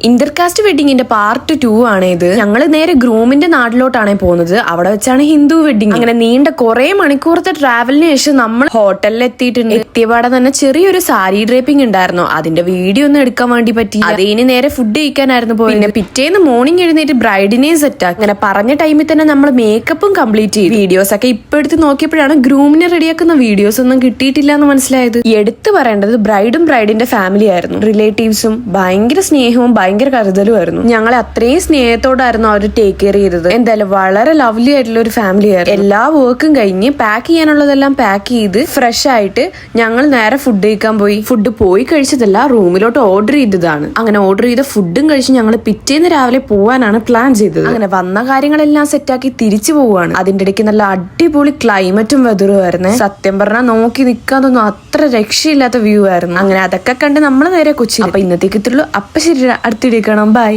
Intercaste വെഡിങ്ങിന്റെ part 2 ആണ് ഇത്. ഞങ്ങള് നേരെ ഗ്രൂമിന്റെ നാട്ടിലോട്ടാണ് പോകുന്നത്. അവിടെ വെച്ചാണ് ഹിന്ദു വെഡിങ്. അങ്ങനെ നീണ്ട കുറെ മണിക്കൂറത്തെ ട്രാവലിന് ശേഷം നമ്മൾ ഹോട്ടലിൽ എത്തിയിട്ടുണ്ട്. എത്തിയപാടെ തന്നെ ചെറിയൊരു സാരി ഡ്രേപ്പിംഗ് ഉണ്ടായിരുന്നു. അതിന്റെ വീഡിയോ ഒന്നും എടുക്കാൻ വേണ്ടി പറ്റി. അതിന് നേരെ ഫുഡ് കഴിക്കാനായിരുന്നു പോയത്. പിന്നെ പിറ്റേന്ന് മോർണിംഗ് എഴുന്നേറ്റ് ബ്രൈഡിനെയും സെറ്റാക്കി. അങ്ങനെ പറഞ്ഞ ടൈമിൽ തന്നെ നമ്മൾ മേക്കപ്പും കംപ്ലീറ്റ് ചെയ്തു. വീഡിയോസ് ഒക്കെ ഇപ്പൊ എടുത്ത് നോക്കിയപ്പോഴാണ് ഗ്രൂമിനെ റെഡിയാക്കുന്ന വീഡിയോസ് ഒന്നും കിട്ടിയിട്ടില്ല എന്ന് മനസ്സിലായത്. എടുത്തു പറയേണ്ടത് ബ്രൈഡും ബ്രൈഡിന്റെ ഫാമിലി ആയിരുന്നു. റിലേറ്റീവ്സും ഭയങ്കര സ്നേഹവും ഭയങ്കര കരുതലുമായിരുന്നു. ഞങ്ങളെ അത്രയും സ്നേഹത്തോടായിരുന്നു അവർ ടേക്ക് കെയർ ചെയ്തത്. എന്തായാലും വളരെ ലവ്ലി ആയിട്ടുള്ള ഒരു ഫാമിലി ആയിരുന്നു. എല്ലാ വർക്കും കഴിഞ്ഞ് പാക്ക് ചെയ്യാനുള്ളതെല്ലാം പാക്ക് ചെയ്ത് ഫ്രഷ് ആയിട്ട് ഞങ്ങൾ നേരെ ഫുഡ് കഴിക്കാൻ പോയി. ഫുഡ് പോയി കഴിച്ചതല്ല, റൂമിലോട്ട് ഓർഡർ ചെയ്തതാണ്. അങ്ങനെ ഓർഡർ ചെയ്ത ഫുഡും കഴിച്ച് ഞങ്ങൾ പിറ്റേന്ന് രാവിലെ പോവാനാണ് പ്ലാൻ ചെയ്തത്. അങ്ങനെ വന്ന കാര്യങ്ങളെല്ലാം സെറ്റാക്കി തിരിച്ചു പോവുകയാണ്. അതിന്റെ ഇടയ്ക്ക് നല്ല അടിപൊളി ക്ലൈമറ്റും വെതറും ആയിരുന്നു. സത്യം പറഞ്ഞാൽ നോക്കി നിൽക്കാൻ തോന്നും അത്ര രക്ഷയില്ലാത്ത വ്യൂ ആയിരുന്നു. അങ്ങനെ അതൊക്കെ കണ്ട് നമ്മൾ നേരെ കൊച്ചി. അപ്പൊ ഇന്നത്തേക്ക് ഇത്രയുള്ളൂ. അപ്പൊ ശരി, അടുത്തിടേക്കണം. ബൈ.